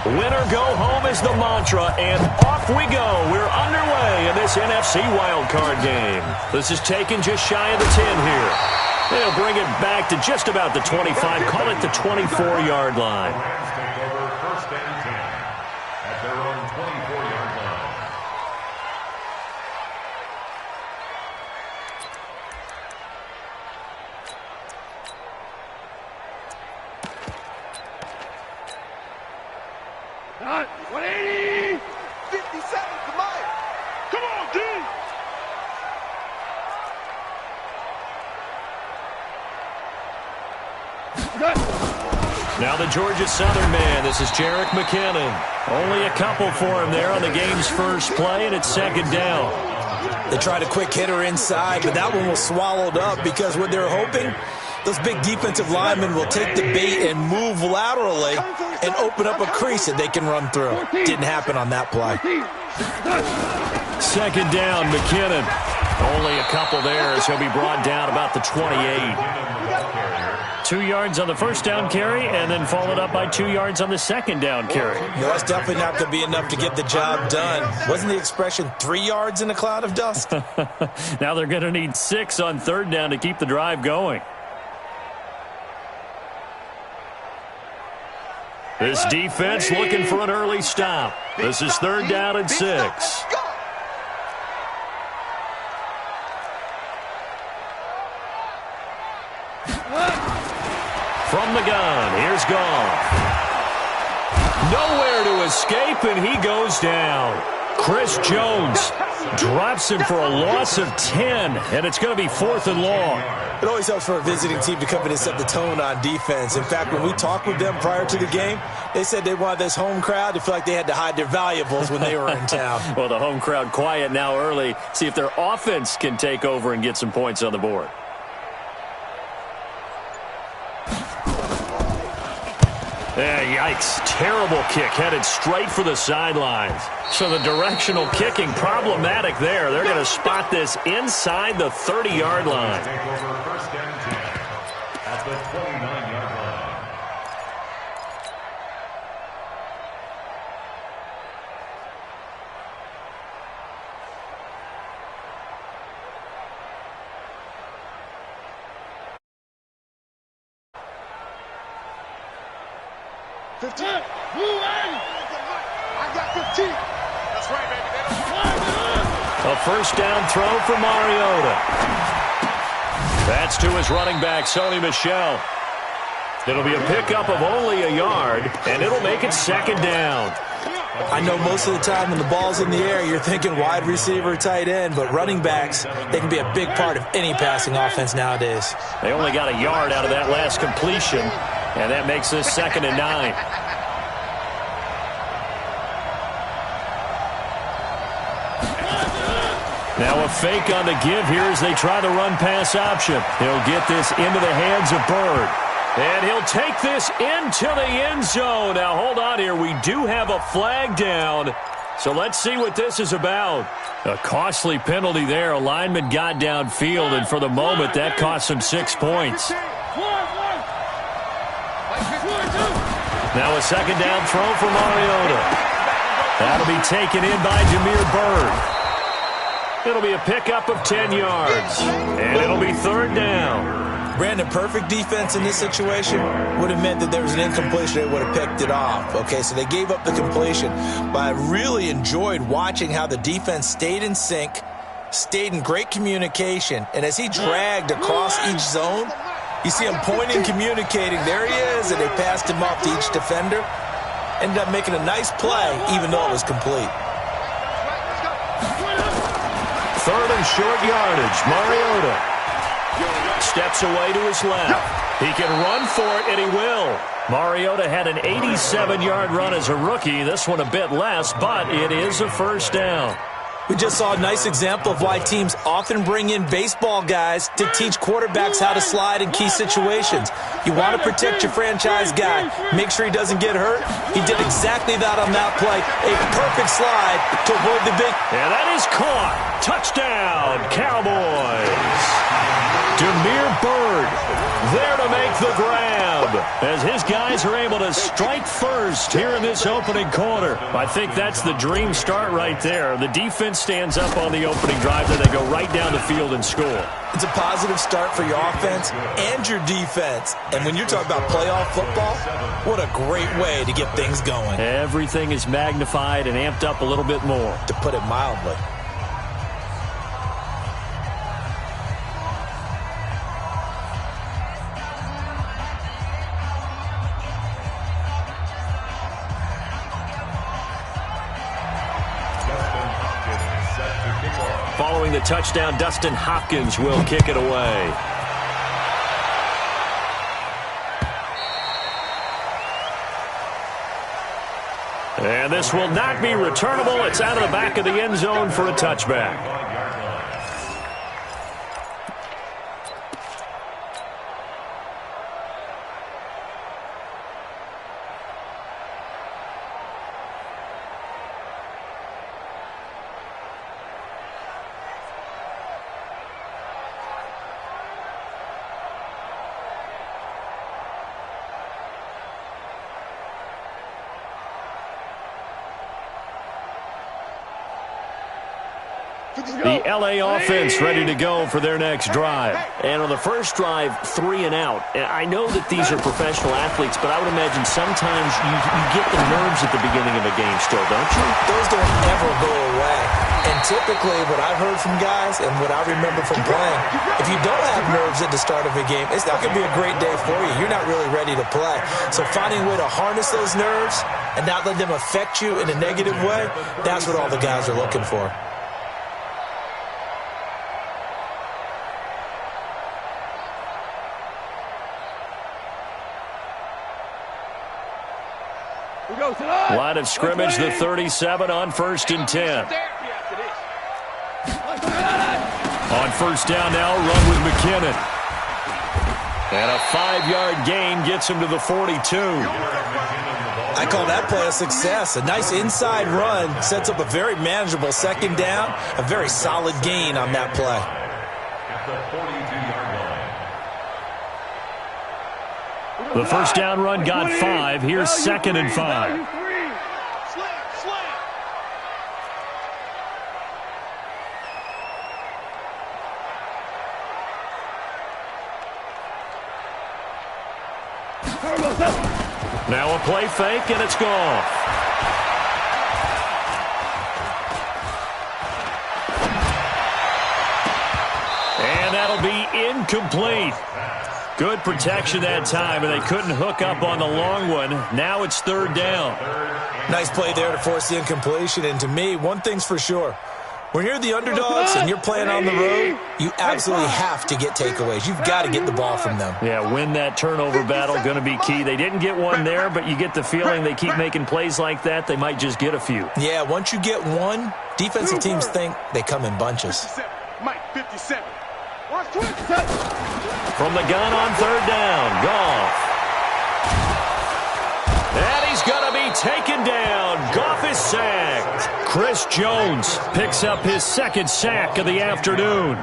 Winner go home is the mantra, and off we go. We're underway in this NFC wildcard game. This is taken just shy of the 10 here. They'll bring it back to just about the 25, call it the 24-yard line. First and 10 at their own 24-yard line. Not 180. 57 to Meyer. Come on, D. Now the Georgia Southern man. This is Jerick McKinnon. Only a couple for him there on the game's first play, and it's second down. They tried a quick hitter inside, but that one was swallowed up because what they're hoping, those big defensive linemen will take the bait and move laterally and open up a crease that they can run through. Didn't happen on that play. Second down, McKinnon. Only a couple there as he'll be brought down about the 28. 2 yards on the first down carry, and then followed up by 2 yards on the second down carry. No, that's definitely not going to be enough to get the job done. Wasn't the expression 3 yards in a cloud of dust? Now they're going to need 6 on third down to keep the drive going. This defense looking for an early stop. This is third down and 6. From the gun, here's Goff. Nowhere to escape, and he goes down. Chris Jones drops him for a loss of 10, and it's going to be 4th and long. It always helps for a visiting team to come in and set the tone on defense. In fact, when we talked with them prior to the game, they said they wanted this home crowd to feel like they had to hide their valuables when they were in town. Well, the home crowd quiet now early. See if their offense can take over and get some points on the board. Yikes. Terrible kick headed straight for the sidelines. So the directional kicking problematic there. They're going to spot this inside the 30-yard line. Take over first and 10 at the 29-yard line. I got 15. That's right, baby. A first down throw for Mariota. That's to his running back, Sony Michel. It'll be a pickup of only a yard, and it'll make it second down. I know most of the time when the ball's in the air, you're thinking wide receiver, tight end, but running backs, they can be a big part of any passing offense nowadays. They only got a yard out of that last completion, and that makes this 2nd and 9. Now a fake on the give here as they try the run-pass option. He'll get this into the hands of Bird. And he'll take this into the end zone. Now hold on here. We do have a flag down. So let's see what this is about. A costly penalty there. A lineman got downfield, and for the moment, that cost him 6 points. Now a second down throw for Mariota. That'll be taken in by Jameer Bird. It'll be a pickup of 10 yards, and it'll be third down. Brandon, perfect defense in this situation would have meant that there was an incompletion. They would have picked it off. Okay, so they gave up the completion. But I really enjoyed watching how the defense stayed in sync, stayed in great communication, and as he dragged across each zone, you see him pointing, communicating. There he is, and they passed him off to each defender. Ended up making a nice play, even though it was complete. Third and short yardage. Mariota steps away to his left. He can run for it, and he will. Mariota had an 87-yard run as a rookie. This one a bit less, but it is a first down. We just saw a nice example of why teams often bring in baseball guys to teach quarterbacks how to slide in key situations. You want to protect your franchise guy. Make sure he doesn't get hurt. He did exactly that on that play. A perfect slide to avoid the big... And that is caught. Touchdown, Cowboys. Jameer Bird, there to make the grab as his guys are able to strike first here in this opening quarter. I think that's the dream start right there. The defense stands up on the opening drive, then they go right down the field and score. It's a positive start for your offense and your defense. And when you're talking about playoff football, what a great way to get things going. Everything is magnified and amped up a little bit more, to put it mildly. Following the touchdown, Dustin Hopkins will kick it away. And this will not be returnable. It's out of the back of the end zone for a touchback. The LA offense ready to go for their next drive. And on the first drive, 3 and out. I know that these are professional athletes, but I would imagine sometimes you get the nerves at the beginning of a game still, don't you? Those don't ever go away. And typically what I've heard from guys and what I remember from playing, if you don't have nerves at the start of a game, it's not going to be a great day for you. You're not really ready to play. So finding a way to harness those nerves and not let them affect you in a negative way, that's what all the guys are looking for. Line of scrimmage, the 37 on 1st and 10. On first down now, run with McKinnon. And a 5-yard gain gets him to the 42. I call that play a success. A nice inside run sets up a very manageable second down. A very solid gain on that play. The first down run got 5. Here's 2nd and 5. Now a play fake, and it's gone. And that'll be incomplete. Good protection that time, and they couldn't hook up on the long one. Now it's 3rd down. Nice play there to force the incompletion. And to me, one thing's for sure. When you're the underdogs and you're playing on the road, you absolutely have to get takeaways. You've got to get the ball from them. Yeah, win that turnover battle, going to be key. They didn't get one there, but you get the feeling they keep making plays like that, they might just get a few. Yeah, once you get one, defensive teams think they come in bunches. Mike, 57. From the gun on 3rd down, Goff. And he's going to be taken down. Goff is sacked. Chris Jones picks up his 2nd sack of the afternoon.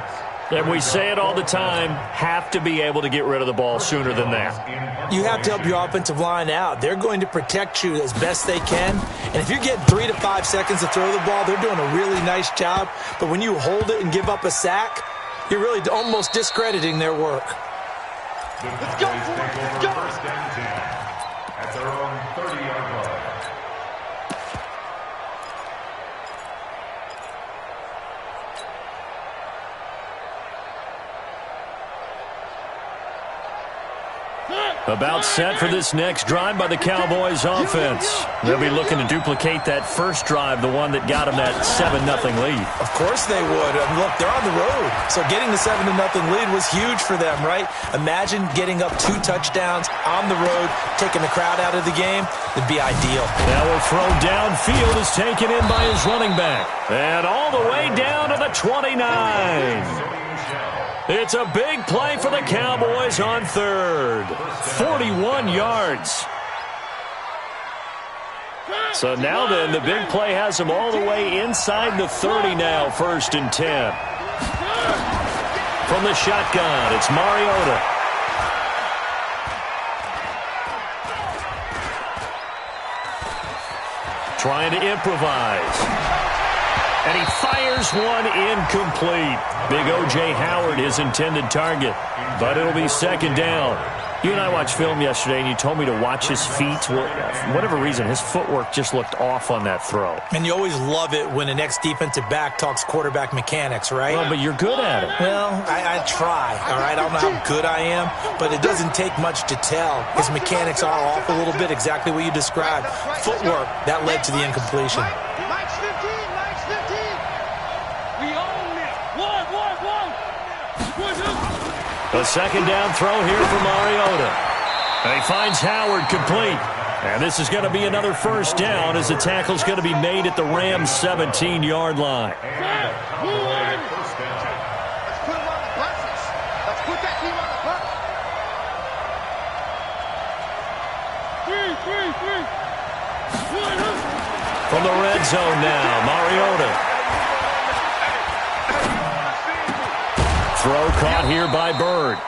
And we say it all the time, have to be able to get rid of the ball sooner than that. You have to help your offensive line out. They're going to protect you as best they can. And if you're getting 3 to 5 seconds to throw the ball, they're doing a really nice job. But when you hold it and give up a sack, you're really almost discrediting their work. Let's go for it. Let's go. 1st and 10 at their own 30-yard line. About set for this next drive by the Cowboys offense. They'll be looking to duplicate that first drive, the one that got them that 7-0 lead. Of course they would. Look, they're on the road. So getting the 7-0 lead was huge for them, right? Imagine getting up 2 touchdowns on the road, taking the crowd out of the game. It'd be ideal. Now a throw downfield is taken in by his running back. And all the way down to the 29. It's a big play for the Cowboys on 3rd. 41 yards. So now then, the big play has them all the way inside the 30 now, 1st and 10. From the shotgun, it's Mariota. Trying to improvise. And he fires one incomplete. Big O.J. Howard, his intended target. But it'll be second down. You and I watched film yesterday, and you told me to watch his feet. Well, for whatever reason, his footwork just looked off on that throw. And you always love it when an ex-defensive back talks quarterback mechanics, right? Well, but you're good at it. Well, I try, all right? I don't know how good I am, but it doesn't take much to tell. His mechanics are off a little bit, exactly what you described. Footwork, that led to the incompletion. Max 15, Max 15. We own it. One. A second down throw here for Mariota. And he finds Howard complete. And this is going to be another first down as the tackle's going to be made at the Rams' 17-yard line. Let's put him on the buses. Let's put that team on the bus. From the red zone now, Mariota. Throw caught here by Bird.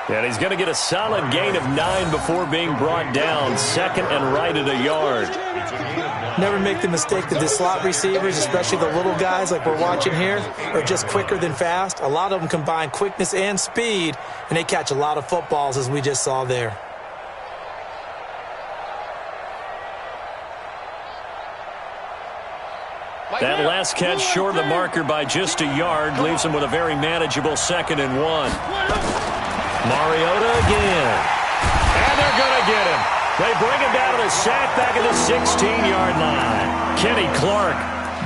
And he's going to get a solid gain of 9 before being brought down. Second and right at a yard. Never make the mistake that the slot receivers, especially the little guys like we're watching here, are just quicker than fast. A lot of them combine quickness and speed, and they catch a lot of footballs, as we just saw there. That last catch short of the marker by just a yard leaves him with a very manageable 2nd and 1. Mariota again. And they're going to get him. They bring him down to the sack back at the 16-yard line. Kenny Clark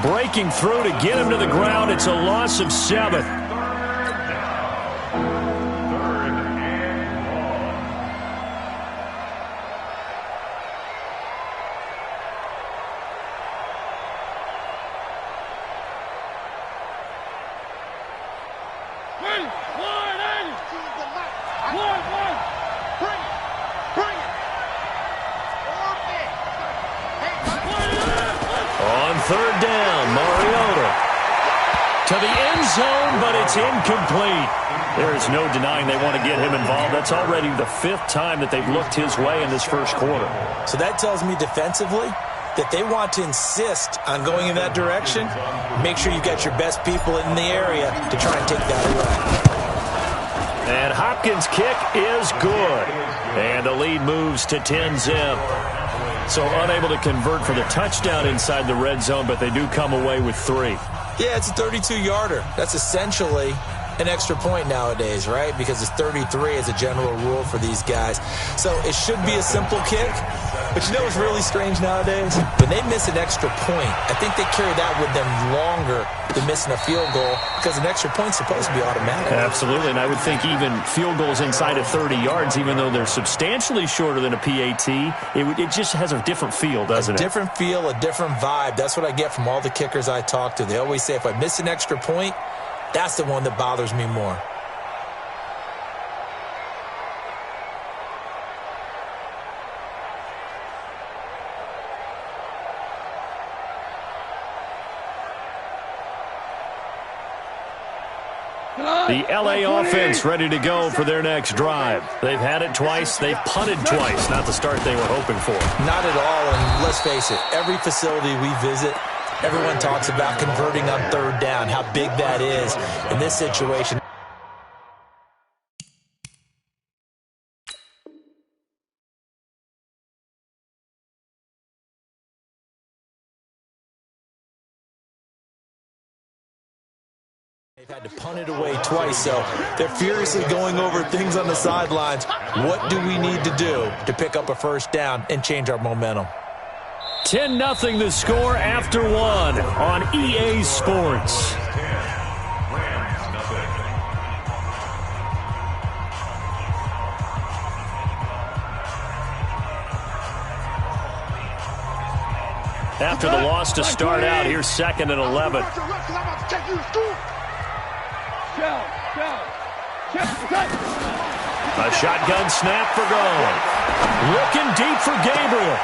breaking through to get him to the ground. It's a loss of 7. Third down, Mariota to the end zone, but it's incomplete. There is no denying they want to get him involved. That's already the 5th time that they've looked his way in this first quarter. So that tells me defensively that they want to insist on going in that direction. Make sure you've got your best people in the area to try and take that away. And Hopkins' kick is good. And the lead moves to 10-zip. So unable to convert for the touchdown inside the red zone, but they do come away with 3. Yeah, it's a 32-yarder. That's essentially an extra point nowadays, right? Because it's 33 as a general rule for these guys. So it should be a simple kick. But you know what's really strange nowadays? When they miss an extra point, I think they carry that with them longer than missing a field goal because an extra point's supposed to be automatic. Absolutely, and I would think even field goals inside of 30 yards, even though they're substantially shorter than a PAT, it just has a different feel, doesn't it? A different feel, a different vibe. That's what I get from all the kickers I talk to. They always say if I miss an extra point, that's the one that bothers me more. The LA offense ready to go for their next drive. They've had it twice. They've punted twice. Not the start they were hoping for. Not at all, and let's face it, every facility we visit, everyone talks about converting on 3rd down, how big that is in this situation. They've had to punt it away twice, so they're furiously going over things on the sidelines. What do we need to do to pick up a first down and change our momentum? 10-0 the score after 1 on EA Sports. After the loss to start out, here's 2nd and 11. A shotgun snap for Gone. Looking deep for Gabriel.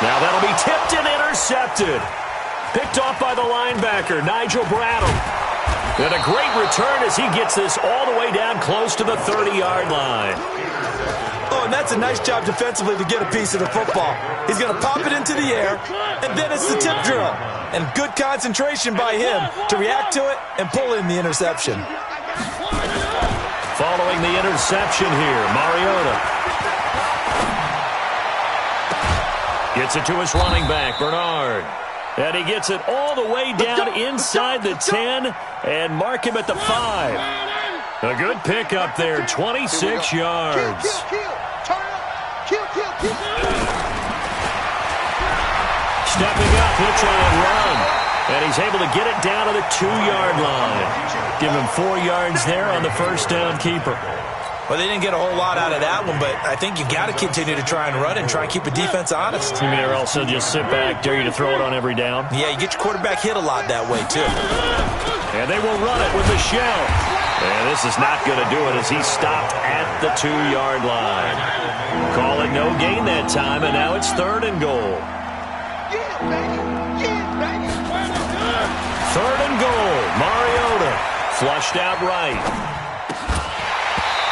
Now that'll be tipped and intercepted. Picked off by the linebacker, Nigel Bradham. And a great return as he gets this all the way down close to the 30-yard line. Oh, and that's a nice job defensively to get a piece of the football. He's going to pop it into the air, and then it's the tip drill. And good concentration by him to react to it and pull in the interception. Following the interception here, Mariota gets it to his running back, Bernard. And he gets it all the way down inside the 10 and mark him at the 5. A good pickup there, 26 yards. Stepping up, he'll try and run. And he's able to get it down to the 2-yard line. Give him 4 yards there on the first down keeper. Well, they didn't get a whole lot out of that one, but I think you got to continue to try and run and try and keep the defense honest. You mean or else he'll just sit back, dare you to throw it on every down? Yeah, you get your quarterback hit a lot that way, too. And they will run it with Michel. And this is not going to do it as he stopped at the 2-yard line. Call it no gain that time, and now it's 3rd and goal. Yeah, baby. Yeah, baby. 3rd and goal. Mariota flushed out right.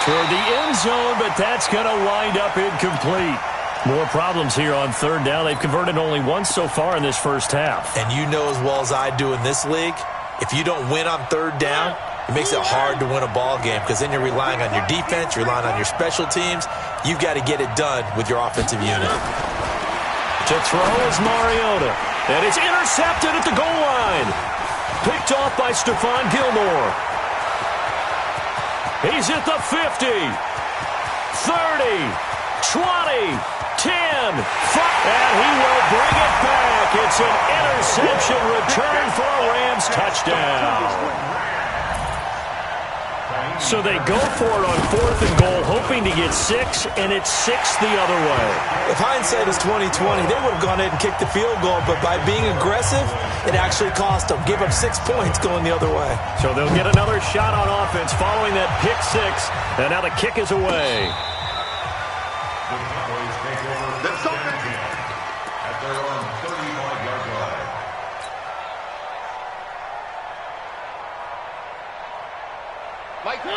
Toward the end zone, but that's going to wind up incomplete. More problems here on 3rd down. They've converted only once so far in this first half. And you know as well as I do in this league, if you don't win on 3rd down, it makes it hard to win a ball game because then you're relying on your defense, you're relying on your special teams. You've got to get it done with your offensive unit. To throw is Mariota. And it's intercepted at the goal line. Picked off by Stephon Gilmore. He's at the 50, 30, 20, 10, 5, and he will bring it back. It's an interception return for a Rams touchdown. So they go for it on 4th and goal, hoping to get 6, and it's 6 the other way. If hindsight is 20/20, they would have gone ahead and kicked the field goal, but by being aggressive, it actually cost them. Give up 6 points going the other way. So they'll get another shot on offense following that pick 6, and now the kick is away. Let's go, at their own 35-yard line.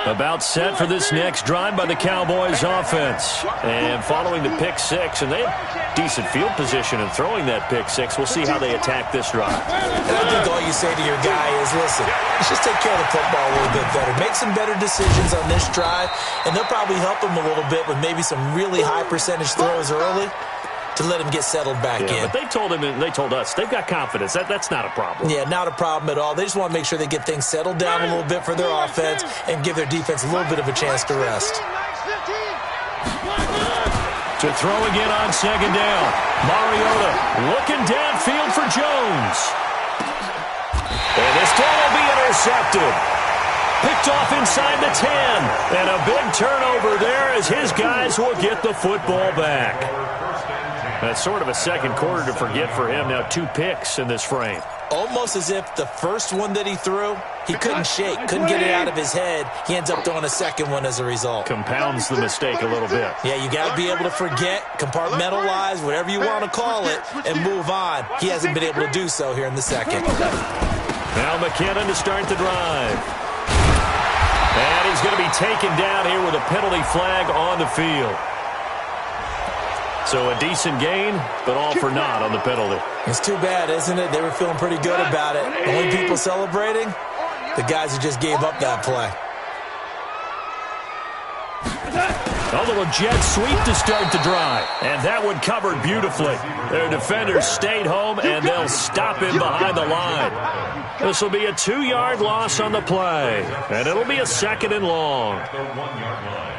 About set for this next drive by the Cowboys offense. And following the pick 6, and they have decent field position in throwing that pick 6. We'll see how they attack this drive. And I think all you say to your guy is, listen, let's just take care of the football a little bit better. Make some better decisions on this drive, and they'll probably help him a little bit with maybe some really high percentage throws early to let him get settled back in. But they told him, and they told us, they've got confidence. That's not a problem. Yeah, not a problem at all. They just want to make sure they get things settled down a little bit for their offense and give their defense a little bit of a chance to rest. To throw again on 2nd down. Mariota looking downfield for Jones. And this ball will be intercepted. Picked off inside the 10. And a big turnover there as his guys will get the football back. That's sort of a second quarter to forget for him. Now 2 picks in this frame. Almost as if the first one that he threw, he couldn't shake, couldn't get it out of his head. He ends up throwing a second one as a result. Compounds the mistake a little bit. Yeah, you got to be able to forget, compartmentalize, whatever you want to call it, and move on. He hasn't been able to do so here in the second. Now McKinnon to start the drive. And he's going to be taken down here with a penalty flag on the field. So a decent gain, but all for naught on the penalty. It's too bad, isn't it? They were feeling pretty good about it. The only people celebrating, the guys who just gave up that play. A little jet sweep to start the drive. And that one covered beautifully. Their defenders stayed home, and they'll stop him behind the line. This will be a 2-yard loss on the play. And it'll be a 2nd and long. The 1-yard line.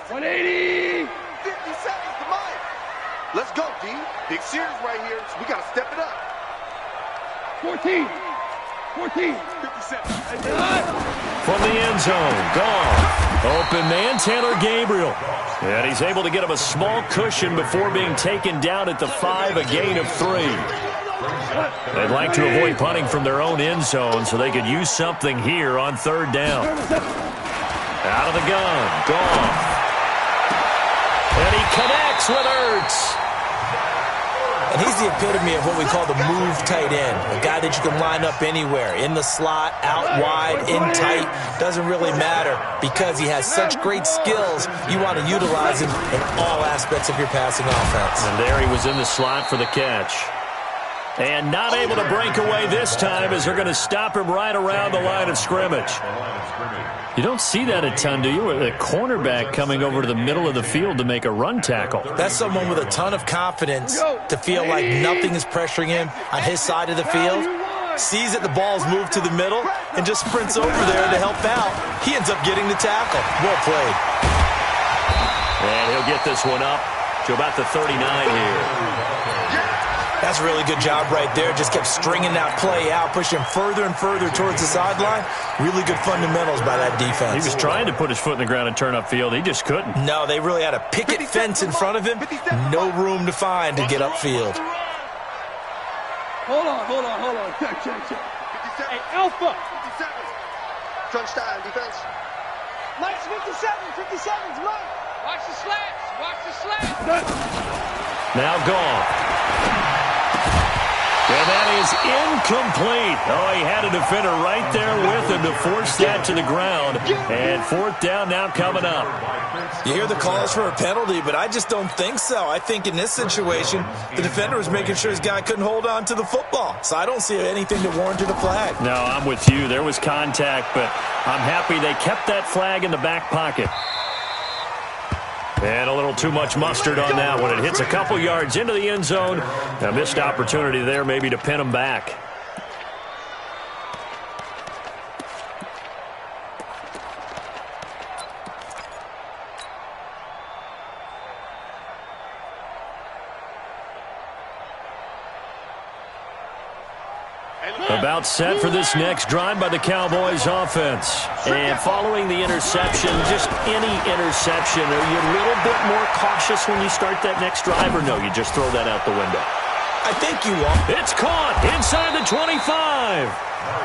180. 50 seconds to mile. Let's go, D. Big series right here, so we got to step it up. 14. 57. From the end zone, gone. Open man, Taylor Gabriel. And he's able to get him a small cushion before being taken down at the 5, a gain of 3. They'd like to avoid punting from their own end zone so they could use something here on 3rd down. Out of the gun, Goff. And he connects with Ertz. And he's the epitome of what we call the move tight end, a guy that you can line up anywhere, in the slot, out wide, in tight, doesn't really matter because he has such great skills. You want to utilize him in all aspects of your passing offense. And there he was in the slot for the catch. And not able to break away this time as they're going to stop him right around the line of scrimmage. You don't see that a ton, do you? With a cornerback coming over to the middle of the field to make a run tackle. That's someone with a ton of confidence to feel like nothing is pressuring him on his side of the field. Sees that the ball's moved to the middle and just sprints over there to help out. He ends up getting the tackle. Well played. And he'll get this one up to about the 39 here. That's a really good job right there. Just kept stringing that play out, pushing him further and further towards the sideline. Really good fundamentals by that defense. He was trying to put his foot in the ground and turn upfield. He just couldn't. No, they really had a picket fence in front of him. No room to find to get upfield. Hold on. Check. Hey, Alpha. 57. Crunch time, defense. Mike's 57's Mike. Watch the slats. Now gone. And that is incomplete. Oh, he had a defender right there with him to force that to the ground. And fourth down now coming up. You hear the calls for a penalty, but I just don't think so. I think in this situation, the defender was making sure his guy couldn't hold on to the football. So I don't see anything to warrant a flag. No, I'm with you. There was contact, but I'm happy they kept that flag in the back pocket. And a little too much mustard on that one. It hits a couple yards into the end zone. A missed opportunity there maybe to pin him back. About set for this next drive by the Cowboys offense. And following the interception, just any interception, are you a little bit more cautious when you start that next drive, or no, you just throw that out the window? I think you are. It's caught inside the 25.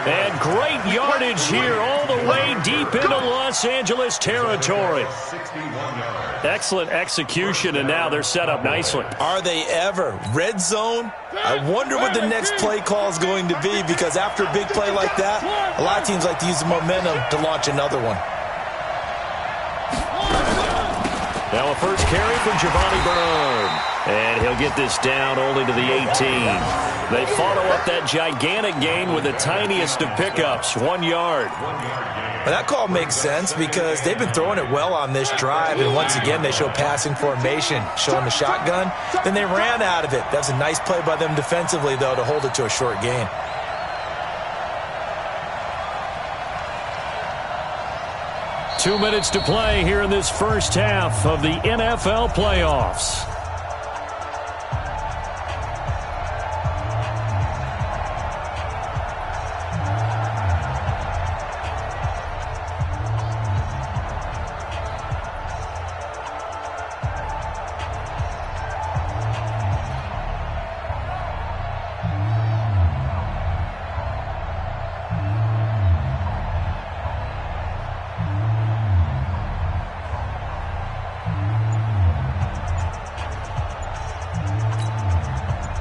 And great yardage here all the way deep into Los Angeles territory. Excellent execution, and now they're set up nicely. Are they ever? Red zone? I wonder what the next play call is going to be, because after a big play like that, a lot of teams like to use the momentum to launch another one. Now a first carry for Giovanni Bernard. And he'll get this down only to the 18. They follow up that gigantic gain with the tiniest of pickups, 1 yard. Well, that call makes sense because they've been throwing it well on this drive, and once again they show passing formation, showing the shotgun. Then they ran out of it. That's a nice play by them defensively, though, to hold it to a short gain. Two minutes to play here in this first half of the NFL playoffs.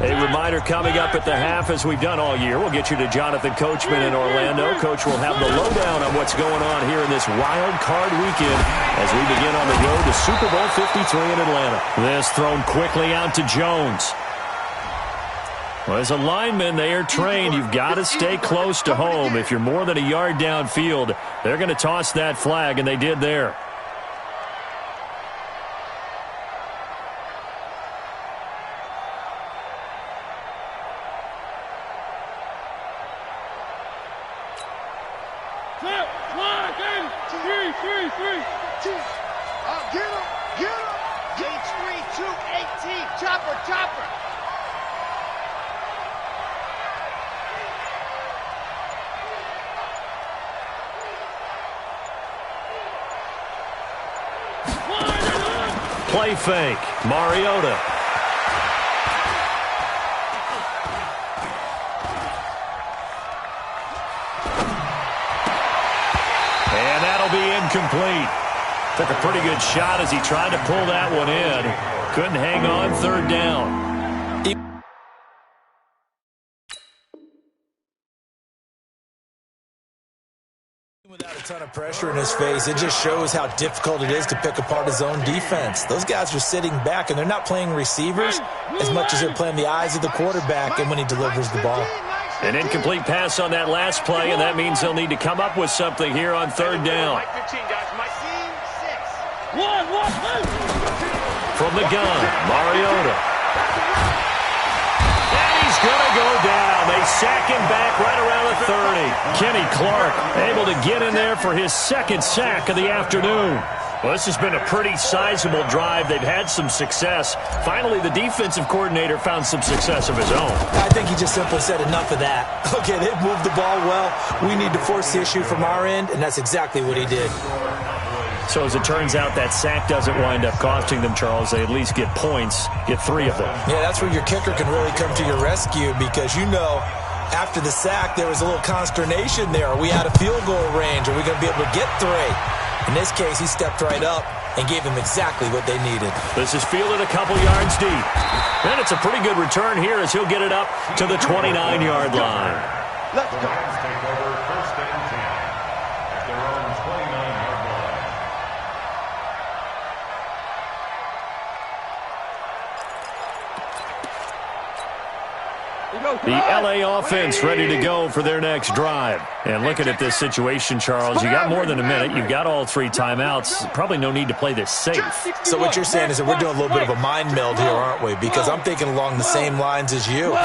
A reminder coming up at the half, as we've done all year. We'll get you to Jonathan Coachman in Orlando. Coach will have the lowdown on what's going on here in this wild card weekend as we begin on the road to Super Bowl 53 in Atlanta. This thrown quickly out to Jones. Well, as a lineman, they are trained. You've got to stay close to home. If you're more than a yard downfield, they're going to toss that flag, and they did there. Play fake. Mariota. And that'll be incomplete. Took a pretty good shot as he tried to pull that one in. Couldn't hang on third down. Without a ton of pressure in his face, it just shows how difficult it is to pick apart his own defense. Those guys are sitting back, and they're not playing receivers as much as they're playing the eyes of the quarterback and when he delivers the ball. An incomplete pass on that last play, and that means they'll need to come up with something here on third down. From the gun, Mariota. And he's going to go down. They sack him back right around the 30. Kenny Clark able to get in there for his second sack of the afternoon. Well, this has been a pretty sizable drive. They've had some success. Finally, the defensive coordinator found some success of his own. I think he just simply said enough of that. Okay, they've moved the ball well. We need to force the issue from our end, and that's exactly what he did. So as it turns out, that sack doesn't wind up costing them, Charles. They at least get points, get 3 of them. Yeah, that's where your kicker can really come to your rescue because, you know, after the sack, there was a little consternation there. Are we out of field goal range? Are we going to be able to get 3? In this case, he stepped right up and gave them exactly what they needed. This is fielded a couple yards deep. And it's a pretty good return here as he'll get it up to the 29-yard line. Let's go. Take over first and 10 at their own 29-yard line. The LA offense ready to go for their next drive. And looking at this situation, Charles, you got more than a minute. You've got all 3 timeouts. Probably no need to play this safe. So what you're saying is that we're doing a little bit of a mind meld here, aren't we? Because I'm thinking along the same lines as you.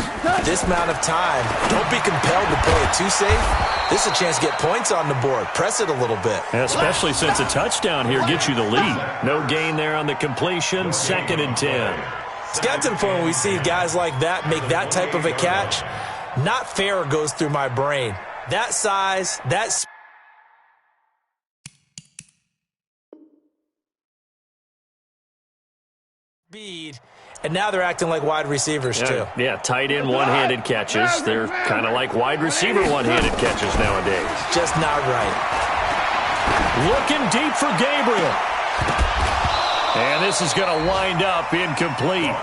This amount of time, don't be compelled to play it too safe. This is a chance to get points on the board. Press it a little bit. Yeah, especially since a touchdown here gets you the lead. No gain there on the completion. 2nd and 10. It's got to the point where we see guys like that make that type of a catch. Not fair goes through my brain. That size, that speed, and now they're acting like wide receivers too. Yeah, tight end one-handed catches. They're kind of like wide receiver one-handed catches nowadays. Just not right. Looking deep for Gabriel. And this is going to wind up incomplete.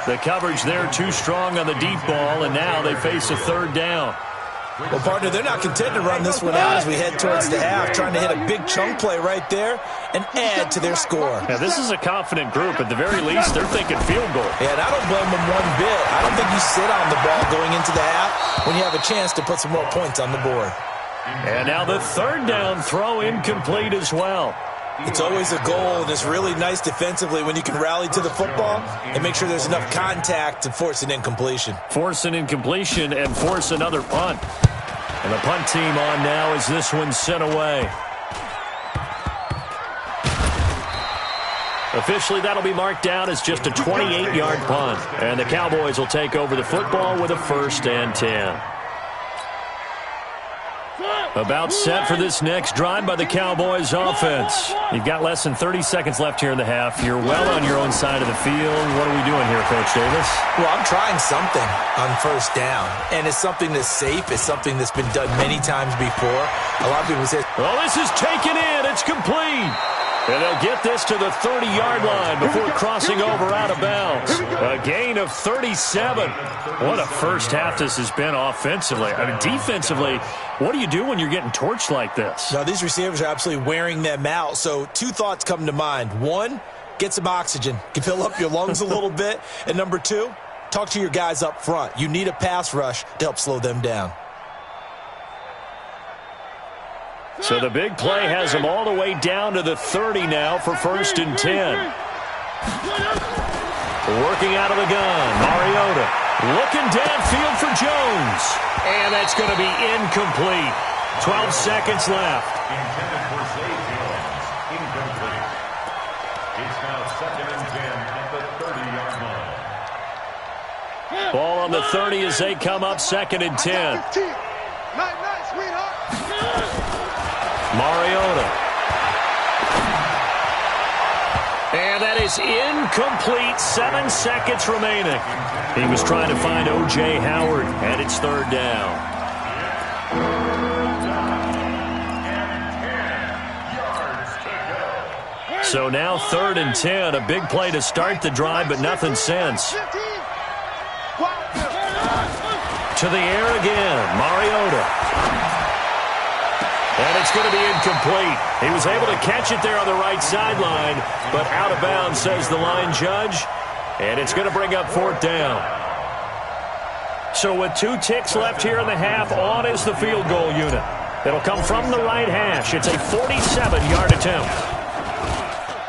The coverage there too strong on the deep ball, and now they face a 3rd down. Well, partner, they're not content to run this one out as we head towards the half, trying to hit a big chunk play right there and add to their score. Yeah, this is a confident group. At the very least, they're thinking field goal. Yeah, and I don't blame them one bit. I don't think you sit on the ball going into the half when you have a chance to put some more points on the board. And now the 3rd down throw incomplete as well. It's always a goal, and it's really nice defensively when you can rally to the football and make sure there's enough contact to force an incompletion. Force an incompletion and force another punt. And the punt team on now as this one's sent away. Officially, that'll be marked down as just a 28-yard punt. And the Cowboys will take over the football with a 1st and 10. About set for this next drive by the Cowboys offense. You've got less than 30 seconds left here in the half. You're well on your own side of the field. What are we doing here, Coach Davis? Well, I'm trying something on 1st down. And it's something that's safe. It's something that's been done many times before. A lot of people say, well, this is taken in. It's complete. And they'll get this to the 30-yard line before crossing over out of bounds. A gain of 37. What a first half this has been offensively. I mean, defensively, what do you do when you're getting torched like this? Now, these receivers are absolutely wearing them out. So 2 thoughts come to mind. 1, get some oxygen. You can fill up your lungs a little bit. And number 2, talk to your guys up front. You need a pass rush to help slow them down. So the big play has them all the way down to the 30 now for 1st and 10. Working out of the gun, Mariota. Looking downfield for Jones. And that's going to be incomplete. 12 seconds left. Intended for Zay Jones. Incomplete. It's now 2nd and 10 at the 30-yard line. Ball on the 30 as they come up 2nd and 10. Night, sweetheart. Mariota. And that is incomplete. 7 seconds remaining. He was trying to find O.J. Howard, and it's 3rd down. So now 3rd and 10. A big play to start the drive, but nothing since. To the air again. Mariota. And it's going to be incomplete. He was able to catch it there on the right sideline, but out of bounds, says the line judge. And it's going to bring up fourth down. So with 2 ticks left here in the half, on is the field goal unit. It'll come from the right hash. It's a 47-yard attempt.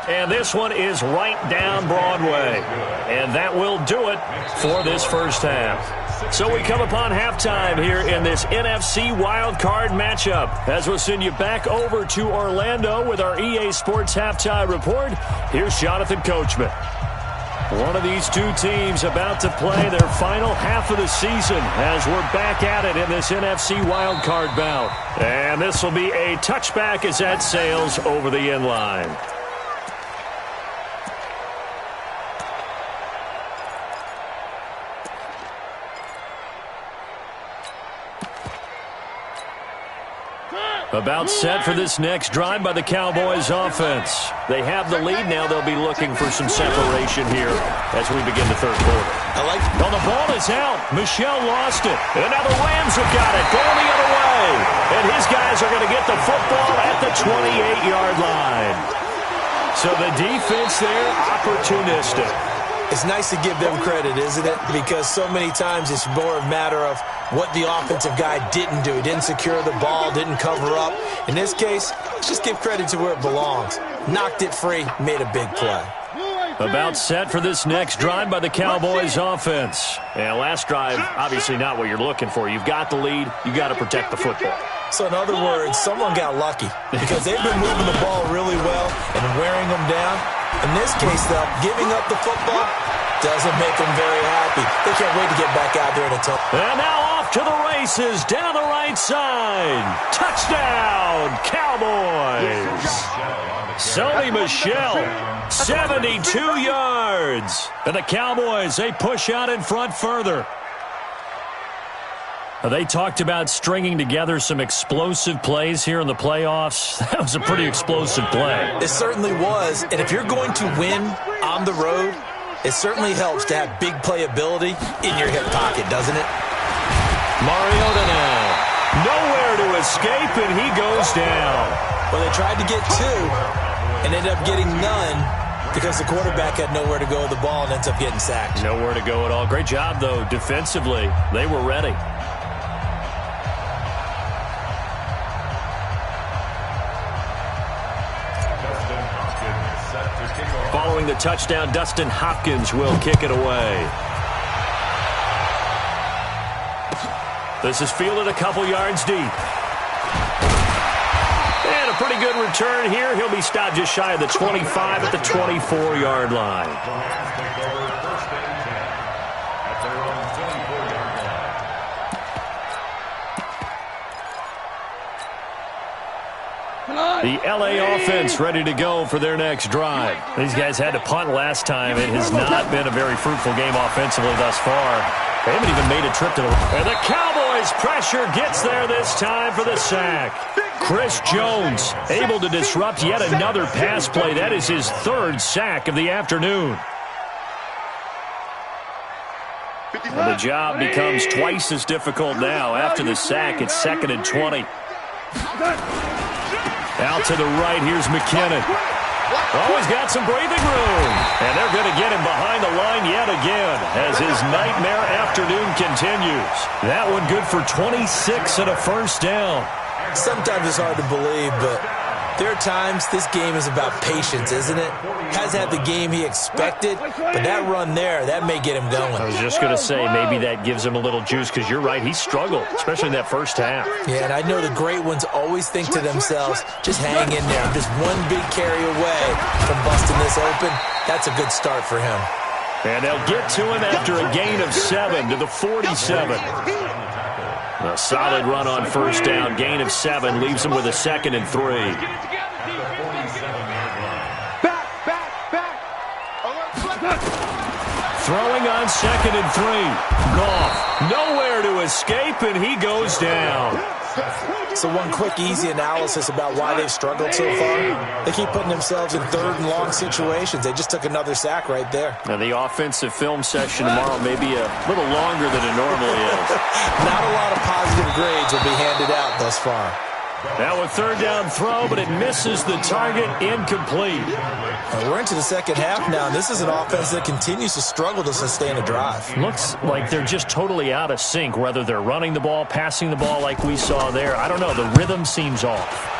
And this one is right down Broadway. And that will do it for this first half. So we come upon halftime here in this NFC wildcard matchup. As we'll send you back over to Orlando with our EA Sports Halftime Report, here's Jonathan Coachman. One of these two teams about to play their final half of the season as we're back at it in this NFC wildcard bout. And this will be a touchback as that sails over the end line. About set for this next drive by the Cowboys offense. They have the lead now. They'll be looking for some separation here as we begin the third quarter. Well, the ball is out. Michel lost it. And now the Rams have got it. Going the other way. And his guys are going to get the football at the 28-yard line. So the defense there, opportunistic. It's nice to give them credit, isn't it? Because so many times it's more a matter of what the offensive guy didn't do. He didn't secure the ball, didn't cover up. In this case, just give credit to where it belongs. Knocked it free, made a big play. About set for this next drive by the Cowboys offense. And last drive, obviously not what you're looking for. You've got the lead. You've got to protect the football. So in other words, someone got lucky because they've been moving the ball really well and wearing them down. In this case, though, giving up the football doesn't make them very happy. They can't wait to get back out there and attack. And now off to the races down the right side. Touchdown, Cowboys. Sony Michel, 72 yards. And the Cowboys, they push out in front further. They talked about stringing together some explosive plays here in the playoffs. That was a pretty explosive play. It certainly was. And if you're going to win on the road, it certainly helps to have big playability in your hip pocket, doesn't it? Mariota now. Nowhere to escape, and he goes down. Well, they tried to get 2 and ended up getting none because the quarterback had nowhere to go with the ball and ends up getting sacked. Nowhere to go at all. Great job, though, defensively. They were ready. Following the touchdown, Dustin Hopkins will kick it away. This is fielded a couple yards deep. And a pretty good return here. He'll be stopped just shy of the 25 at the 24-yard line. The L.A. offense ready to go for their next drive. These guys had to punt last time. It has not been a very fruitful game offensively thus far. They haven't even made a trip to the... And the Cowboys pressure gets there this time for the sack. Chris Jones able to disrupt yet another pass play. That is his 3rd sack of the afternoon. And the job becomes twice as difficult now. After the sack, it's 2nd and 20. Out to the right, here's McKinnon. Oh, he's got some breathing room. And they're going to get him behind the line yet again as his nightmare afternoon continues. That one good for 26 and a first down. Sometimes it's hard to believe, but there are times this game is about patience, isn't it? Hasn't had the game he expected, but that run there, that may get him going. I was just going to say maybe that gives him a little juice because you're right, he struggled, especially in that first half. Yeah, and I know the great ones always think to themselves, just hang in there. I'm just one big carry away from busting this open. That's a good start for him. And they'll get to him after a gain of 7 to the 47. A solid run on first down. Gain of 7 leaves him with a 2nd and 3. Throwing on 2nd and 3. Goff nowhere to escape, and he goes down. So one quick, easy analysis about why they've struggled so far. They keep putting themselves in 3rd and long situations. They just took another sack right there. Now the offensive film session tomorrow may be a little longer than it normally is. Not a lot of positive grades will be handed out thus far. Now a third down throw, but it misses the target, incomplete. We're into the second half now, and this is an offense that continues to struggle to sustain a drive. Looks like they're just totally out of sync, whether they're running the ball, passing the ball like we saw there. I don't know. The rhythm seems off.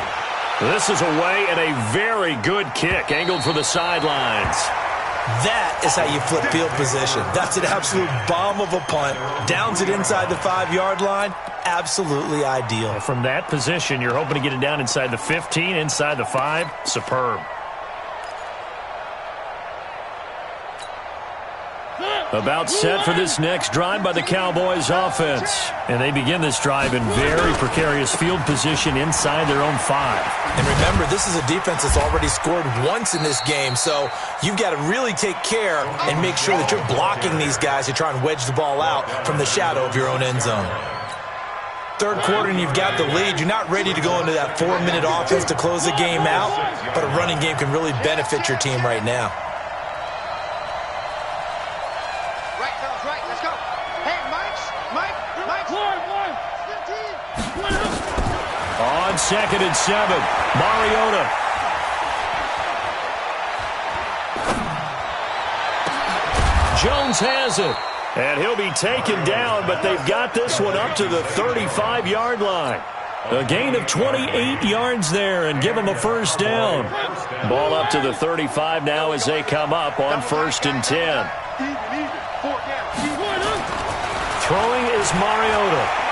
This is away and a very good kick, angled for the sidelines. That is how you flip field position. That's an absolute bomb of a punt. Downs it inside the 5-yard line. Absolutely ideal. From that position, you're hoping to get it down inside the 15, inside the 5. Superb. About set for this next drive by the Cowboys offense. And they begin this drive in very precarious field position inside their own 5. And remember, this is a defense that's already scored once in this game, so you've got to really take care and make sure that you're blocking these guys to try and wedge the ball out from the shadow of your own end zone. Third quarter and you've got the lead. You're not ready to go into that 4-minute offense to close the game out, but a running game can really benefit your team right now. On 2nd and 7, Mariota. Jones has it. And he'll be taken down, but they've got this one up to the 35-yard line. A gain of 28 yards there and give them a first down. Ball up to the 35 now as they come up on 1st and 10. Throwing is Mariota.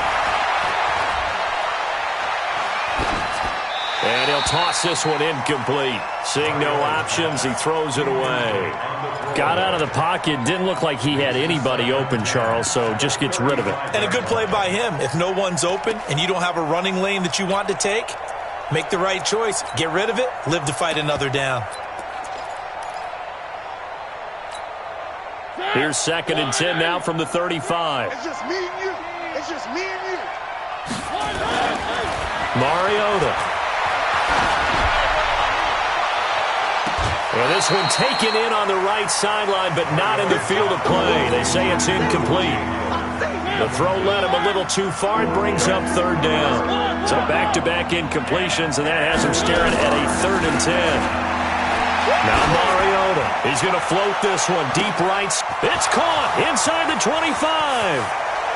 And he'll toss this one incomplete. Seeing no options, he throws it away. Got out of the pocket. Didn't look like he had anybody open, Charles, so just gets rid of it. And a good play by him. If no one's open and you don't have a running lane that you want to take, make the right choice. Get rid of it. Live to fight another down. Here's 2nd and 10 now from the 35. It's just me and you. It's just me and you. Mariota. Well, this one taken in on the right sideline, but not in the field of play. They say it's incomplete. The throw led him a little too far. It brings up 3rd down. So back-to-back incompletions, and that has him staring at a 3rd and 10. Now Mariota. He's going to float this one deep right. It's caught inside the 25.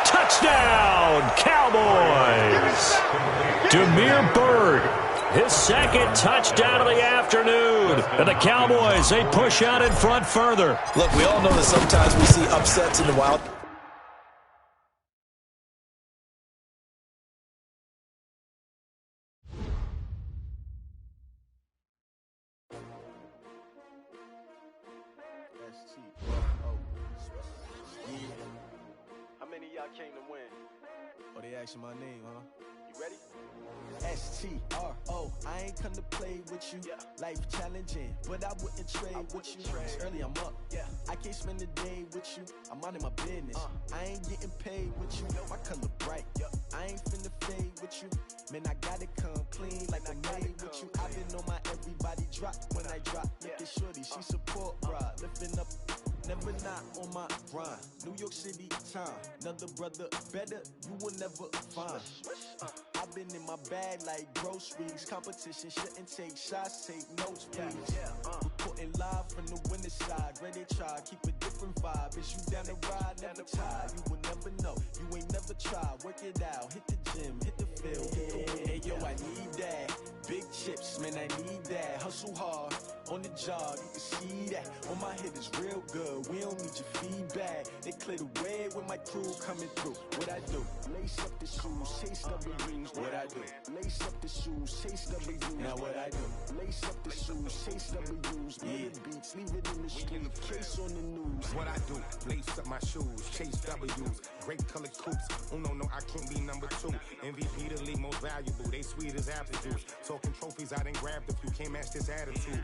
Touchdown, Cowboys. Demir Bird. His 2nd touchdown of the afternoon. And the Cowboys, they push out in front further. Look, we all know that sometimes we see upsets in the wild. How many of y'all came to win? Oh, they asking my name, huh? You ready? STRO, I ain't come to play with you. Yeah. Life challenging, but I wouldn't trade with you. It's early, I'm up. Yeah. I can't spend the day with you. I'm minding my business. I ain't getting paid with you. My color bright. I ain't finna fade with you. Man, I gotta come clean like I made with you. I've been on my everybody drop when I drop. Look at shorty, she support ride. Lifting up, never not on my grind. New York City time, another brother better, you will never find. I've been in my bag like groceries. Competition shouldn't take shots, take notes, please. Reporting live from the winning side. Ready to try, keep a different vibe. Is you down the ride, never tired. You will never know, you ain't never tried. Work it out, hit the gym, hit the field. Hey yo, I need that. Big chips, man, I need that. Hustle hard, on the job, you can see that. On my head is real good, we don't need your feedback. They clear the way with my crew coming through. What I do? Lace up the shoes, chase W's. What I do? Lace up the shoes, chase W's. Now what I do? Lace up the shoes, chase W's. Yeah, beats, leave it in the street, case on the news. What I do? Lace up my shoes, chase W's. Great colored coops. Oh no, I can't be number 2. MVP the league most valuable. They sweet as apple juice. Talking trophies, I done grabbed a few. Can't match this attitude.